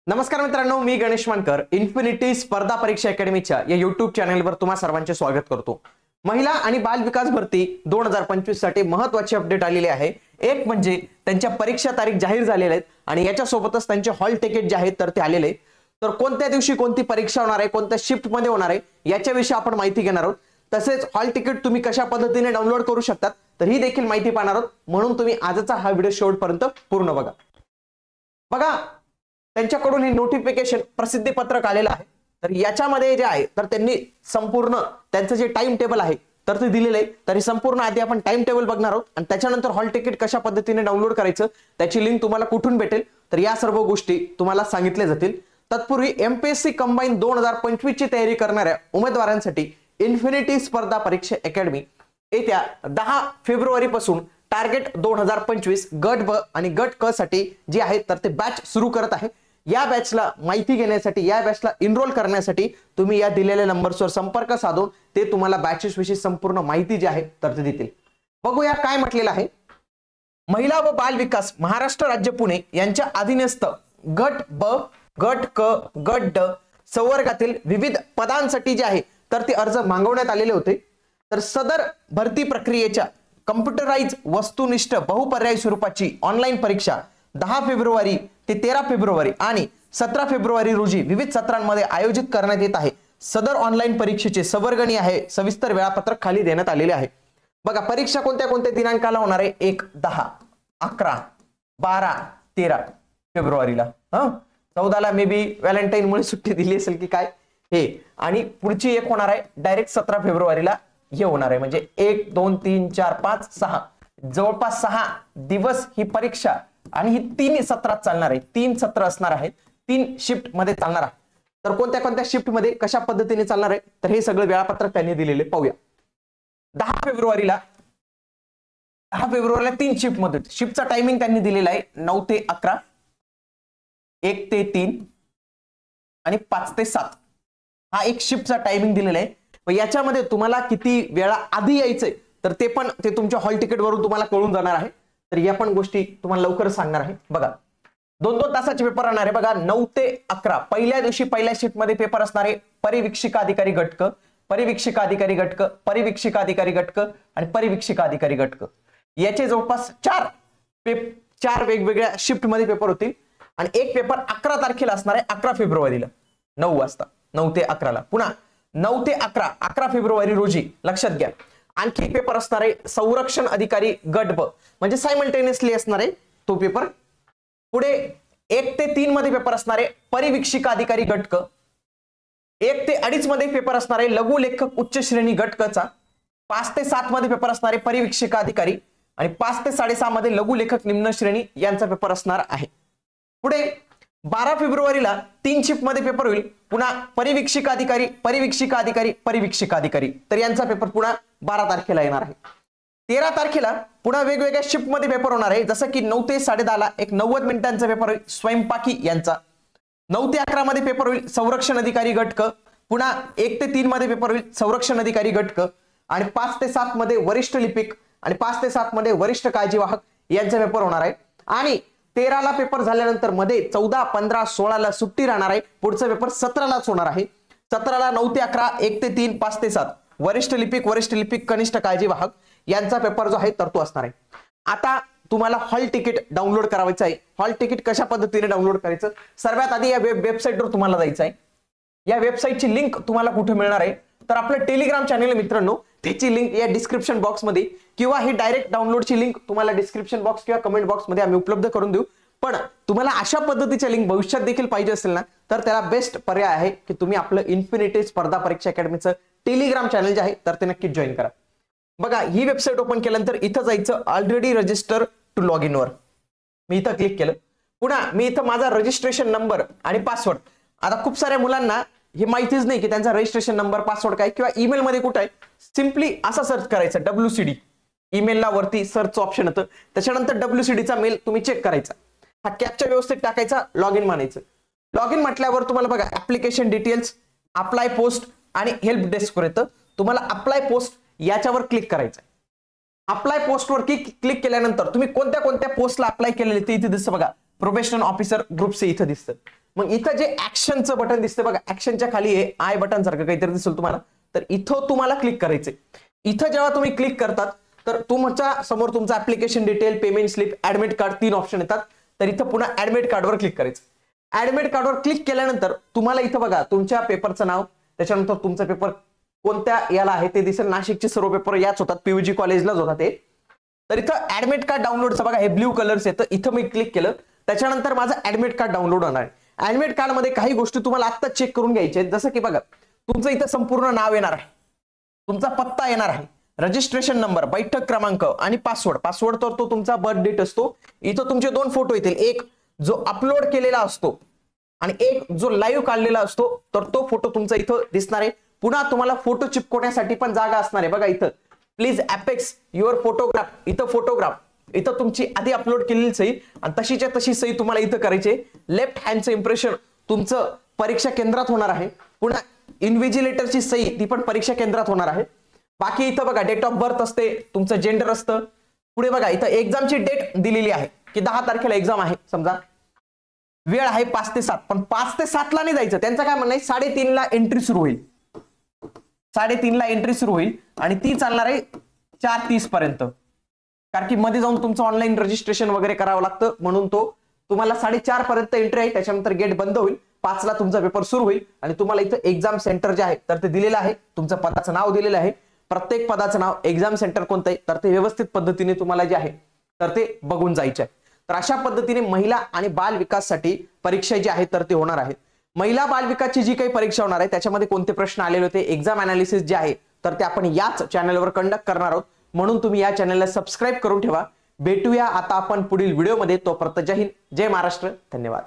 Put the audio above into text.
नमस्कार मित्रांनो, मी गणेश मानकर इन्फिनिटी स्पर्धा परीक्षा अकॅडमीच्या या YouTube चॅनलवर तुम्हा सर्वांचे स्वागत करतो। महिला आणि बाल विकास भरती 2025 साठी महत्त्वाची अपडेट आलेली आहे। एक म्हणजे त्यांच्या परीक्षा तारीख जाहीर झालेल्या आहेत आणि याच्या सोबतच त्यांचे हॉल तिकीट जे आहेत तर ते आलेले आहेत। तर कोणत्या दिवशी कोणती परीक्षा होणार आहे, कोणत्या शिफ्ट मध्ये होणार आहे याच्याविषयी आपण माहिती घेणार आहोत। तसेच हॉल तिकीट तुम्ही कशा पद्धतीने डाउनलोड करू शकता तर ही देखील माहिती पाहणार आहोत, म्हणून तुम्ही आजचा हा व्हिडिओ शेवटपर्यंत पूर्ण बघा। बघा, त्यांच्याकडून हे नोटिफिकेशन प्रसिद्धी पत्रक आलेलं आहे। तर याच्यामध्ये जे आहे तर त्यांनी संपूर्ण त्यांचं जे टाइम टेबल आहे तर ते दिलेलं आहे। तरी संपूर्ण आधी आपण टाइम टेबल बघणार आहोत आणि त्याच्यानंतर हॉल तिकीट कशा पद्धतीने डाउनलोड करायचं त्याची लिंक तुम्हाला कुठून भेटेल तर या सर्व गोष्टी तुम्हाला सांगितल्या जातील। तत्पूर्वी एमपीएससी कंबाईन 2025 ची तयारी करणाऱ्या उमेदवारांसाठी इन्फिनिटी स्पर्धा परीक्षा अकॅडमी येत्या 10 फेब्रुवारी पासून टार्गेट 2025 गट ब आणि गट क साठी जे आहे तर ते बॅच सुरू करत आहे। या बॅचला माहिती घेण्यासाठी, या बॅचला एनरोल करण्यासाठी तुम्ही या दिलेल्या नंबर्सवर संपर्क साधून ते तुम्हाला बॅचेस विषयी संपूर्ण माहिती जी आहे तर ते देतील। बघूया काय म्हटलेलं आहे। महिला व बाल विकास महाराष्ट्र राज्य पुणे यांच्या अधीनस्थ गट ब, गट क, गट ड संवर्गातील विविध पदांसाठी जे आहे तर ते अर्ज मागवण्यात आलेले होते। तर सदर भरती प्रक्रियेच्या कम्प्युटराइज वस्तुनिष्ठ बहुपर्यायी स्वरूपाची ऑनलाईन परीक्षा 10 फेब्रुवारी ते 13 फेब्रुवारी आणि 17 फेब्रुवारी रोजी विविध सत्रांमध्ये आयोजित करण्यात येत आहे। सदर ऑनलाईन परीक्षेचे संवर्गणी आहे सविस्तर वेळापत्रक खाली देण्यात आलेले आहे। बघा, परीक्षा कोणत्या कोणत्या दिनांकाला होणार आहे? 1, 10, 11, 12, 13 फेब्रुवारीला। 14ला मे बी व्हॅलेंटाईन मुळे सुट्टी दिली असेल की काय हे, आणि पुढची एक होणार आहे डायरेक्ट 17 फेब्रुवारीला हे होणार आहे। म्हणजे 1, 2, 3, 4, 5, 6 जवळपास 6 दिवस ही परीक्षा आणि ही 3 सत्रात चालणार आहे। 3 सत्र असणार आहेत, 3 शिफ्ट मध्ये चालणार आहे। तर कोणत्या कोणत्या शिफ्ट मध्ये कशा पद्धतीने चालणार आहे तर हे सगळं वेळापत्रक त्यांनी दिलेले पाहूया। 10 फेब्रुवारीला 3 शिफ्ट मध्ये, शिफ्टचा टायमिंग त्यांनी दिलेला आहे 9 ते 11, 1 ते 3 आणि 5 ते 7 हा एक शिफ्टचा टायमिंग दिलेला आहे। याच्यामध्ये तुम्हाला किती वेळा आधी यायचंय तर ते पण ते तुमच्या हॉल तिकीट वरून तुम्हाला कळून जाणार आहे। तर या पण गोष्टी तुम्हाला लवकर सांगणार आहे। बघा, 2-2 तासाचे पेपर राहणार आहे। बघा, 9 ते 11 पहिल्या दिवशी पहिल्या शिफ्ट मध्ये पेपर असणार आहे परिवीक्षिका अधिकारी गट क, परिवीक्षिका अधिकारी गट क, परिवीक्षिका अधिकारी गट क आणि परिवीक्षिका अधिकारी गट क। याचे जवळपास 4 वेगवेगळ्या शिफ्ट मध्ये पेपर होतील आणि एक पेपर 11 तारखेला असणार आहे 11 फेब्रुवारीला 9 वाजता, 9 ते 11 ला। पुन्हा 9 ते 11 फेब्रुवारी रोजी लक्षात घ्या आणखी पेपर असणार आहे संरक्षण अधिकारी गट ब, म्हणजे सायमल्टेनियसली असणार आहे तो पेपर। पुढे 1 ते 3 मध्ये पेपर असणार आहे परिवीक्षिका अधिकारी गट क, 1 ते 2.5 मध्ये पेपर असणार आहे लघु लेखक उच्च श्रेणी गट क चा, 5 ते 7 मध्ये पेपर असणार आहे परिवीक्षिका अधिकारी आणि 5 ते 6.5 मध्ये लघु लेखक निम्न श्रेणी यांचा पेपर असणार आहे। पुढे 12 फेब्रुवारीला 3 शिफ्ट मध्ये पेपर होईल, पुन्हा परिवीक्षिका अधिकारी, परिवीक्षिका अधिकारी, परिवीक्षिका अधिकारी, तर यांचा पेपर पुन्हा 12 तारखेला येणार आहे। 13 तारखेला पुन्हा वेगवेगळ्या शिफ्ट मध्ये पेपर होणार आहे, जसं की 9 ते 10:30 ला एक 90 मिनिटांचा पेपर होईल स्वयंपाकी यांचा, 9 ते 11 मध्ये पेपर होईल संरक्षण अधिकारी गट क, पुन्हा 1 ते 3 मध्ये पेपर होईल संरक्षण अधिकारी गट क आणि 5 ते 7 मध्ये वरिष्ठ लिपिक आणि 5 ते 7 मध्ये वरिष्ठ काळजीवाहक यांचा पेपर होणार आहे। आणि 13 ला पेपर झाल्यानंतर मध्ये 14, 15, 16 ला सुट्टी राहणार आहे। पुढचा पेपर 17 लाच होणार आहे। 17 ला 9 ते 11, 1 ते 3, 5 ते 7 वरिष्ठ लिपिक, कनिष्ठ काळजीवाहक यांचा पेपर जो आहे तर तो असणार आहे। आता तुम्हाला हॉल तिकीट डाउनलोड करायचं आहे। हॉल तिकीट कशा पद्धतीने डाउनलोड करायचं, सर्वात आधी या वेबसाईटवर तुम्हाला जायचं आहे। या वेबसाईटची लिंक तुम्हाला कुठे मिळणार आहे तर आपलं टेलिग्राम चॅनल मित्रांनो, त्याची लिंक या डिस्क्रिप्शन बॉक्स मध्ये किंवा ही डायरेक्ट डाउनलोडची लिंक तुम्हाला डिस्क्रिप्शन बॉक्स किंवा कमेंट बॉक्स मध्ये आम्ही उपलब्ध करून देऊ। पण तुम्हाला अशा पद्धतीच्या लिंक भविष्यात देखील पाहिजे असेल ना तर त्याला बेस्ट पर्याय आहे की तुम्ही आपलं इन्फिनिटी स्पर्धा परीक्षा अकॅडमीचं टेलिग्राम चॅनल जे आहे तर ते नक्कीच जॉईन करा। बघा, ही वेबसाईट ओपन केल्यानंतर इथं जायचं already register to log in वर, मी इथं क्लिक केलं। पुन्हा मी इथं माझा रजिस्ट्रेशन नंबर आणि पासवर्ड, आता खूप साऱ्या मुलांना हे माहितीच नाही की त्यांचा रजिस्ट्रेशन नंबर पासवर्ड काय किंवा ईमेल मध्ये कुठे आहे। सिंपली असा सर्च करायचा WCD, ईमेलला वरती सर्च ऑप्शन येतं, त्याच्यानंतर WCD चा मेल तुम्ही चेक करायचा, हा कॅप्चा व्यवस्थित टाकायचा, लॉग इन म्हणायचं। लॉग इन म्हटल्यावर तुम्हाला बघा ऍप्लिकेशन डिटेल्स, अप्लाय पोस्ट आणि हेल्प डेस्क वर येतं। तुम्हाला अप्लाय पोस्ट याच्यावर क्लिक करायचं। अप्लाय पोस्ट वर क्लिक केल्यानंतर तुम्ही कोणत्या कोणत्या पोस्टला अप्लाय केलेले ते इथे दिसतं बघा, प्रोबेशनल ऑफिसर ग्रुप सी इथं दिसतं. मग इथं जे ऍक्शनचं बटन दिसतं बघा, ऍक्शनच्या खाली आहे आय बटन सारखं काहीतरी दिसेल तुम्हाला, तर इथं तुम्हाला क्लिक करायचंय. इथं जेव्हा तुम्ही क्लिक करतात तर तुमच्या समोर तुमचं application detail, payment slip, admit card 3 option येतात. तर इथं पुन्हा ऍडमिट कार्डवर क्लिक करायचं. ऍडमिट कार्डवर क्लिक केल्यानंतर तुम्हाला इथं बघा तुमच्या पेपरचं नाव, त्याच्यानंतर तुमचा पेपर कोणत्या याला आहे ते दिसेल. नाशिकचे सर्व पेपर याच होतात, पीयूजी कॉलेजलाच होतात ते. तर इथं ऍडमिट कार्ड डाउनलोडचं बघा हे ब्ल्यू कलर्स येतं, इथं मी क्लिक केलं त्याच्यानंतर माझं ऍडमिट कार्ड डाउनलोड होणार आहे. ऍडमिट कार्ड मध्ये काही गोष्टी तुम्हाला आत्ता चेक करून घ्यायच्या आहेत. जसं की बघा तुमचं इथं संपूर्ण नाव येणार आहे, तुमचा पत्ता येणार आहे, रजिस्ट्रेशन नंबर, बैठक क्रमांक आणि पासवर्ड. पासवर्ड तर तो तुमचा बर्थ डेट असतो. इथं तुमचे 2 फोटो येतील, एक जो अपलोड केलेला असतो आणि एक जो लाईव्ह काढलेला असतो. तर तो फोटो तुमचा इथं दिसणार आहे. पुन्हा तुम्हाला फोटो चिपकवण्यासाठी पण जागा असणार आहे बघा इथं, प्लीज अपेक्स युअर फोटोग्राफ. इथं फोटोग्राफ, इथं तुमची आधी अपलोड केलेली सही आणि तशीच्या तशी सही तुम्हाला इथं करायची. लेफ्ट हँडचं इम्प्रेशन तुमचं परीक्षा केंद्रात होणार आहे. पुन्हा इन्व्हिजिलेटरची सही ती पण परीक्षा केंद्रात होणार आहे. बाकी इथं बघा डेट ऑफ बर्थ असते, तुमचं जेंडर असतं. पुढे बघा इथं एक्झामची डेट दिलेली आहे की 10 तारखेला एक्झाम आहे समजा, वेळ आहे 5 ते 7, पण 5 ते 7 ला नाही जायचं. त्यांचं काय म्हणणं आहे 3:30 ला एंट्री सुरू होईल, 3:30 ला एंट्री सुरू होईल आणि ती चालणार आहे 4:30 पर्यंत. कारण की मध्ये जाऊन तुमचं ऑनलाईन रजिस्ट्रेशन वगैरे करावं लागतं, म्हणून तो तुम्हाला 4:30 पर्यंत एंट्री आहे. त्याच्यानंतर गेट बंद होईल, 5 ला तुमचा पेपर सुरू होईल आणि तुम्हाला इथं एक्झाम सेंटर जे आहे तर ते दिलेलं आहे, तुमचं पदाचं नाव दिलेलं आहे. प्रत्येक पदाचं नाव, एक्झाम सेंटर कोणतं आहे तर ते व्यवस्थित पद्धतीने तुम्हाला जे आहे तर ते बघून जायचे आहे. तर अशा पद्धतीने महिला आणि बाल विकाससाठी परीक्षा जी आहे तर ते होणार आहे. महिला बाल विकासची जी काही परीक्षा होणार आहे त्याच्यामध्ये कोणते प्रश्न आलेले होते, एक्झाम अनालिसिस जे आहे तर ते आपण याच चॅनलवर कंडक्ट करणार आहोत. म्हणून तुम्ही या चॅनलला सबस्क्राईब करून ठेवा. भेटूया आता आपण पुढील व्हिडिओमध्ये. तोपर्यंत जय हिंद, जय महाराष्ट्र, धन्यवाद.